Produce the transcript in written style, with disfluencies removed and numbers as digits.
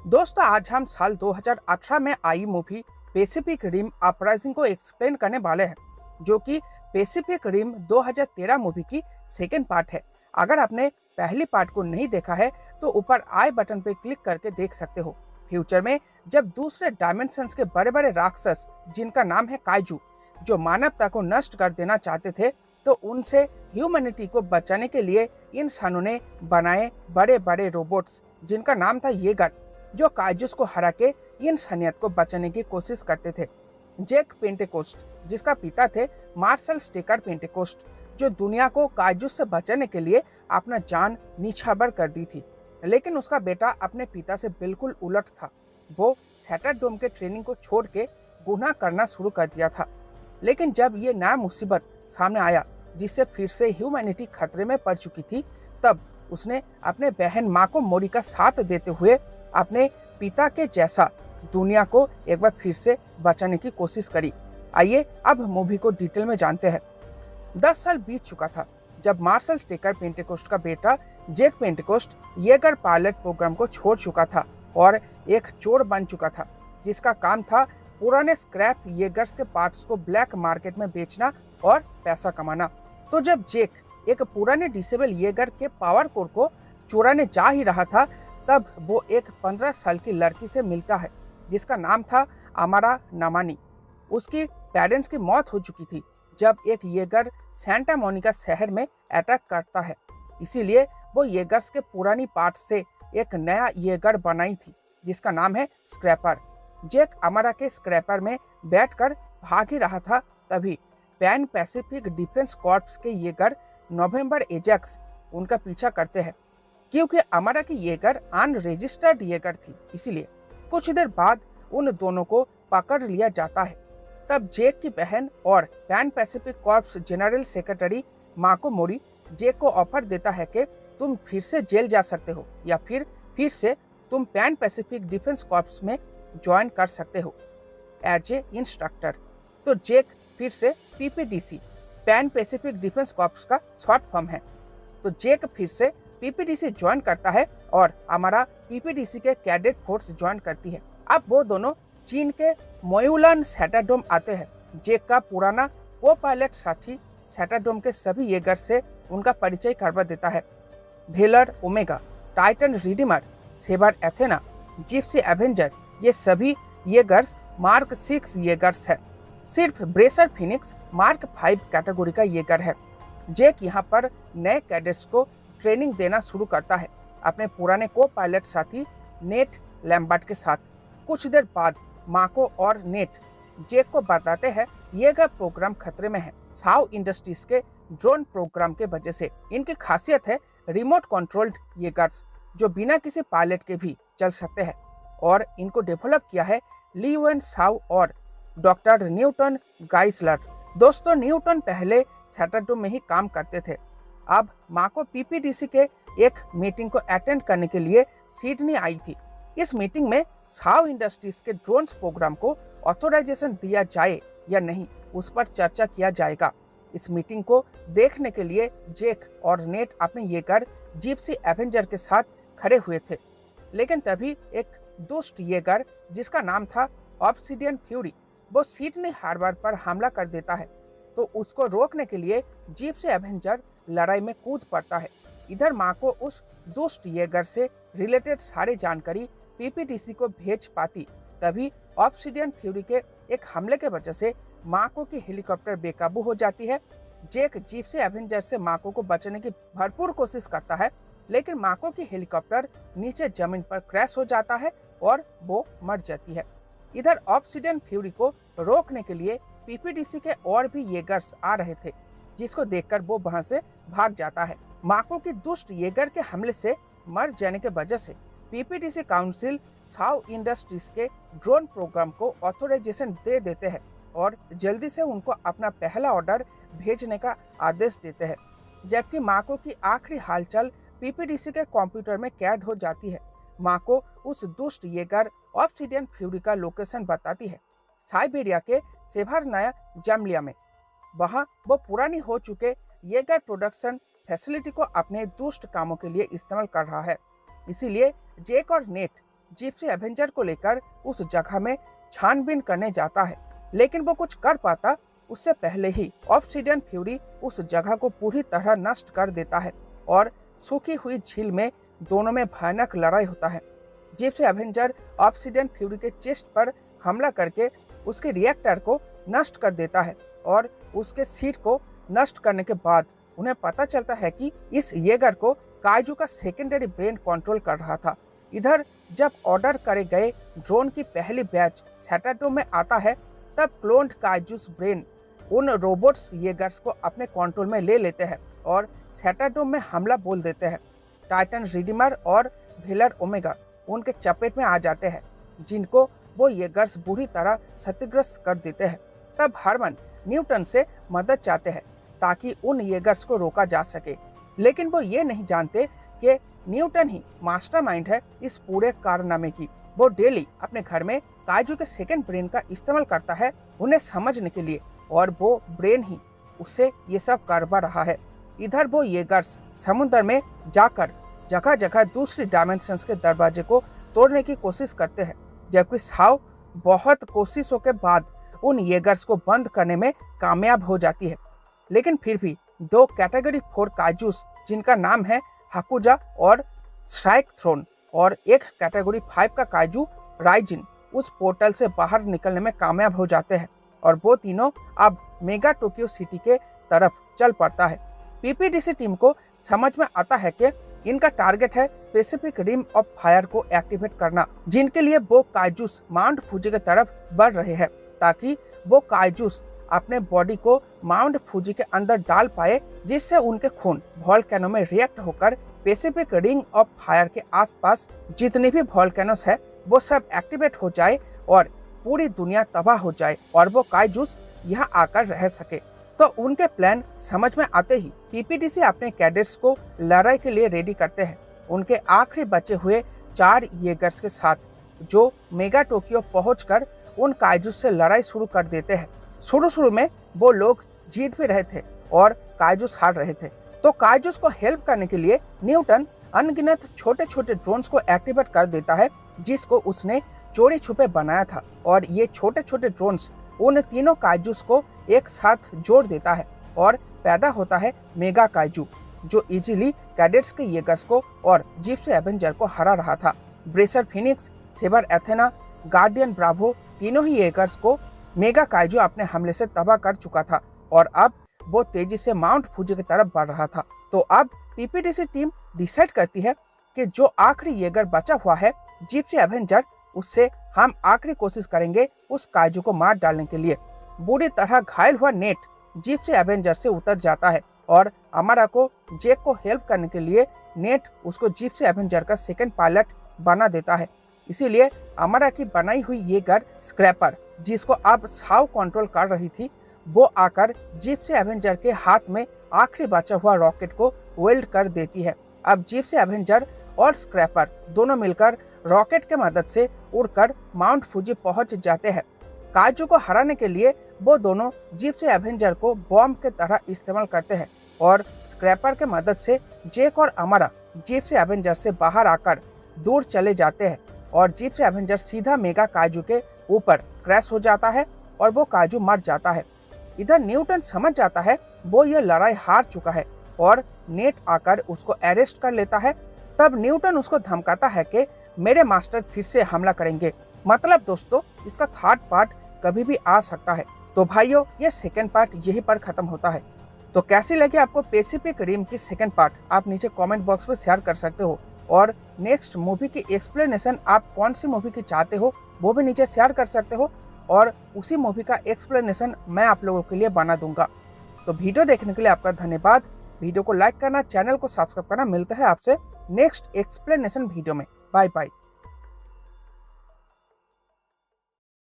दोस्तों, आज हम साल 2018 में आई मूवी पैसिफिक रिम अपराइजिंग को एक्सप्लेन करने वाले हैं, जो कि पैसिफिक रिम 2013 मूवी की सेकेंड पार्ट है। अगर आपने पहली पार्ट को नहीं देखा है तो ऊपर आई बटन पर क्लिक करके देख सकते हो। फ्यूचर में जब दूसरे डायमेंशंस के बड़े बड़े राक्षस, जिनका नाम है काइजू, जो मानवता को नष्ट कर देना चाहते थे, तो उनसे ह्यूमैनिटी को बचाने के लिए इंसानों ने बनाए बड़े बड़े रोबोट्स, जिनका नाम था येगर, जो काइजूस को हरा के इंसानियत को बचाने की कोशिश करते थे। जैक पेंटेकोस्ट, जिसका पिता थे मार्शल स्टेकर पेंटेकोस्ट, जो दुनिया को काइजूस से बचाने के लिए अपना जान निछावर कर दी थी, लेकिन उसका बेटा अपने पिता से बिल्कुल उलट था। वो सैटरडोम के ट्रेनिंग को छोड़ के गुनाह करना शुरू कर दिया था। लेकिन जब ये नया मुसीबत सामने आया, जिससे फिर से ह्यूमैनिटी खतरे में पड़ चुकी थी, तब उसने अपने बहन माको मोरी का साथ देते हुए अपने पिता के जैसा दुनिया को एक बार फिर से बचाने की कोशिश करी। आइए अब मूवी को डिटेल में जानते हैं। 10 साल बीत चुका था जब मार्शल स्टेकर पेंटेकोस्ट का बेटा Jake Pentecost Jaeger pilot program को छोड़ चुका था और एक चोर बन चुका था, जिसका काम था पुराने स्क्रैप येगर्स के पार्ट्स को ब्लैक मार्केट में बेचना और पैसा कमाना। तो जब जैक एक पुराने डिसेबल येगर के पावर कोर को चुराने जा ही रहा था, तब वो एक 15 साल की लड़की से मिलता है, जिसका नाम था अमारा नामानी। उसकी पेरेंट्स की मौत हो चुकी थी जब एक येगर सेंटा मोनिका शहर में अटैक करता है। इसीलिए वो येगर्स के पुरानी पार्ट से एक नया येगर बनाई थी, जिसका नाम है स्क्रैपर। जैक अमारा के स्क्रैपर में बैठकर भाग ही रहा था, तभी पैन पैसिफिक डिफेंस कॉर्प्स के येगर नवंबर एजेक्स उनका पीछा करते हैं। क्योंकि अमारा की येगर अनरजिस्टर्ड येगर थी, इसीलिए कुछ देर बाद उन दोनों को पकड़ लिया जाता है। तब जैक की बहन और Pan Pacific Corps general secretary Mako Mori Jack को ऑफर देता है कि तुम फिर से जेल जा सकते हो या फिर से तुम पैन पैसिफिक डिफेंस कॉर्प्स में ज्वाइन कर सकते हो एज ए इंस्ट्रक्टर। तो जैक फिर से पीपीडीसी, पैन पैसिफिक डिफेंस कॉर्प्स का शॉर्ट फॉर्म है। तो जैक फिर से पीपीडीसी ज्वाइन करता है और हमारा पीपीडीसी के कैडेट फोर्स ज्वाइन करती है। अब वो दोनों चीन के मोयुलन सैटरडोम आते हैं। जैक का पुराना को पायलट साथी सैटरडोम के सभी येगर से उनका परिचय करवा देता है। Valor Omega, Titan Redeemer, Saber Athena, Gypsy Avenger, ये सभी येगर्स मार्क 6 येगर्स है। सिर्फ ब्रेसर फिनिक्स मार्क 5 कैटेगरी का येगर है। जैक यहाँ पर नए कैडेट्स को ट्रेनिंग देना शुरू करता है अपने पुराने को पायलट साथी नेट लैम्बर्ट के साथ। कुछ देर बाद माको और नेट जैक को बताते हैं येगर प्रोग्राम खतरे में है, साउ इंडस्ट्रीज के ड्रोन प्रोग्राम के वजह से। इनकी खासियत है रिमोट कंट्रोल्ड येगर्स, जो बिना किसी पायलट के भी चल सकते हैं, और इनको डेवलप किया है लियुएन साउ और डॉक्टर न्यूटन गाइसलर। दोस्तों, न्यूटन पहले सैटरडोम में ही काम करते थे। अब माको पीपीडीसी के एक मीटिंग को अटेंड करने के लिए सिडनी आई थी। इस मीटिंग में साउ इंडस्ट्रीज के ड्रोन्स प्रोग्राम को ऑथोराइजेशन दिया जाए या नहीं, उस पर चर्चा किया जाएगा। इस मीटिंग को देखने के लिए जैक और नेट अपने येगर जिप्सी एवेंजर के साथ खड़े हुए थे, लेकिन तभी एक दुष्ट येगर, जिसका नाम था ऑब्सिडियन फ्यूरी, वो सिडनी हार्बर पर हमला कर देता है। तो उसको रोकने के लिए जिप्सी एवेंजर लड़ाई में कूद पड़ता है। इधर माको उस दुष्ट येगर से रिलेटेड सारी जानकारी पीपीडीसी को भेज पाती, तभी ऑब्सिडियन फ्यूरी के एक हमले के वजह से माको की हेलीकॉप्टर बेकाबू हो जाती है। जैक जिप्सी एवेंजर से माको को बचाने की भरपूर कोशिश करता है, लेकिन माको की हेलीकॉप्टर नीचे जमीन पर क्रैश हो जाता है और वो मर जाती है। इधर ऑब्सिडियन फ्यूरी को रोकने के लिए पीपीडीसी के और भी येगर्स आ रहे थे, जिसको देखकर वो वहां से भाग जाता है। माको की दुष्ट येगर के हमले से मर जाने के वजह से पीपीडीसी काउंसिल साउ इंडस्ट्रीज के ड्रोन प्रोग्राम को ऑथोराइजेशन दे देते हैं और जल्दी से उनको अपना पहला ऑर्डर भेजने का आदेश देते हैं। जबकि माको की आखिरी हालचाल पीपीडीसी के कंप्यूटर में कैद हो जाती है। माको उस दुष्ट येगर ऑब्सिडियन फ्यूरी का लोकेशन बताती है, साइबेरिया के सेवर्नाया जाम्लिया में। वहां वो पुरानी हो चुके येगर प्रोडक्शन फैसिलिटी को अपने दुष्ट कामों के लिए इस्तेमाल कर रहा है। इसीलिए जैक और नेट जिप्सी एवेंजर को लेकर उस जगह में छानबीन करने जाता है, लेकिन वो कुछ कर पाता उससे पहले ही ऑब्सिडियन फ्यूरी उस जगह को पूरी तरह नष्ट कर देता है और सूखी हुई झील में दोनों में भयानक लड़ाई होता है। जिप्सी एवेंजर ऑब्सिडियन फ्यूरी के चेस्ट पर हमला करके उसके रिएक्टर को नष्ट कर देता है और उसके सीट को नष्ट करने के बाद उन्हें पता चलता है कि इस येगर को काइजू का सेकेंडरी ब्रेन कंट्रोल कर रहा था। इधर जब ऑर्डर करे गए ड्रोन की पहली बैच सैटरडोम में आता है, तब क्लोन्ड काइजूस ब्रेन उन रोबोट्स येगर्स को अपने कंट्रोल में ले लेते हैं और सैटरडोम में हमला बोल देते हैं। टाइटन रिडीमर और व्हीलर ओमेगा उनके चपेट में आ जाते हैं, जिनको वो येगर्स बुरी तरह क्षतिग्रस्त कर देते हैं। तब हरमन न्यूटन से मदद चाहते हैं ताकि उन येगर्स को रोका जा सके, लेकिन वो ये नहीं जानते कि न्यूटन ही मास्टरमाइंड है इस पूरे कारनामे की। वो डेली अपने घर में काइजू के सेकंड ब्रेन का इस्तेमाल करता है उन्हें समझने के लिए, और वो ब्रेन ही उससे ये सब करवा रहा है। इधर वो येगर्स समुद्र में जाकर जगह जगह दूसरी डायमेंशंस के दरवाजे को तोड़ने की कोशिश करते हैं, जबकि साव बहुत कोशिशों के बाद उन येगर्स को बंद करने में कामयाब हो जाती है। लेकिन फिर भी 2 कैटेगरी 4 काइजूस, जिनका नाम है हाकुजा और स्ट्राइक थ्रोन, और एक कैटेगरी 5 का काइजू राइजिन उस पोर्टल से बाहर निकलने में कामयाब हो जाते हैं और वो तीनों अब मेगा टोक्यो सिटी के तरफ चल पड़ता है। पीपीडीसी टीम को समझ में आता है कि इनका टारगेट है पैसिफिक रिम ऑफ फायर को एक्टिवेट करना, जिनके लिए वो काइजूस माउंट फूजी की तरफ बढ़ रहे हैं ताकि वो काइजूस अपने बॉडी को माउंट फूजी के अंदर डाल पाए, जिससे उनके खून वॉल्केनो में रिएक्ट होकर पैसिफिक रिंग ऑफ फायर के आसपास जितनी भी वॉल्केनोस है वो सब एक्टिवेट हो जाए और पूरी दुनिया तबाह हो जाए और वो काइजूस यहाँ आकर रह सके। तो उनके प्लान समझ में आते ही पीपीडीसी अपने कैडेट्स को लड़ाई के लिए रेडी करते हैं, उनके आखिरी बचे हुए 4 येगर्स के साथ, जो मेगा टोक्यो पहुंचकर उन काइजूस से लड़ाई शुरू कर देते हैं। शुरू में वो लोग जीत भी रहे थे और काइजूस हार रहे थे, तो काइजूस को हेल्प करने के लिए न्यूटन अनगिनत छोटे छोटे ड्रोन्स को एक्टिवेट कर देता है, जिसको उसने चोरी छुपे बनाया था, और ये छोटे छोटे ड्रोन्स उन तीनों काइजूस को एक साथ जोड़ देता है और पैदा होता है मेगा काइजू, जो इजीली कैडेट्स के येगर्स को और जिप्सी एवेंजर को हरा रहा था। Bracer Phoenix, Saber Athena, Guardian Bravo तीनों ही येगर्स को मेगा काइजू अपने हमले से तबाह कर चुका था और अब वो तेजी से माउंट फूजी की तरफ बढ़ रहा था। तो अब पीपीडीसी टीम डिसाइड करती है कि जो आखिरी येगर बचा हुआ है जिप्सी एवेंजर, उससे हम आखिरी कोशिश करेंगे उस काइजू को मार डालने के लिए। बुरी तरह घायल हुआ नेट जिप्सी एवेंजर से उतर जाता है और अमारा को जेक को हेल्प करने के लिए नेट उसको जिप्सी एवेंजर का सेकंड पायलट बना देता है। इसीलिए अमारा की बनाई हुई येगर स्क्रैपर, जिसको अब साव कंट्रोल कर रही थी, वो आकर जिप्सी एवेंजर के हाथ में आखिरी बचा हुआ रॉकेट को वेल्ड कर देती है। अब जिप्सी एवेंजर और स्क्रैपर दोनों मिलकर रॉकेट के मदद से उड़कर माउंट फूजी पहुंच जाते हैं। काइजू को हराने के लिए वो दोनों जिप्सी एवेंजर को बॉम्ब के तरह इस्तेमाल करते हैं और स्क्रैपर के मदद से जेक और अमारा जिप्सी एवेंजर से बाहर आकर दूर चले जाते हैं और जिप्सी एवेंजर सीधा मेगा काइजू के ऊपर क्रैश हो जाता है और वो काइजू मर जाता है। इधर न्यूटन समझ जाता है वो ये लड़ाई हार चुका है और नेट आकर उसको अरेस्ट कर लेता है। तब न्यूटन उसको धमकाता है कि मेरे मास्टर फिर से हमला करेंगे। मतलब दोस्तों, इसका थर्ड पार्ट कभी भी आ सकता है। तो भाइयों, ये सेकंड पार्ट यहीं पर खत्म होता है। तो कैसी लगी आपको पैसिफिक रिम की सेकंड पार्ट, आप नीचे कमेंट बॉक्स में शेयर कर सकते हो। और नेक्स्ट मूवी की एक्सप्लेनेशन आप कौन सी मूवी की चाहते हो वो भी नीचे शेयर कर सकते हो, और उसी मूवी का एक्सप्लेनेशन मैं आप लोगों के लिए बना दूंगा। तो वीडियो देखने के लिए आपका धन्यवाद। वीडियो को लाइक करना, चैनल को सब्सक्राइब करना। मिलता है आपसे नेक्स्ट एक्सप्लेनेशन वीडियो में। Bye bye.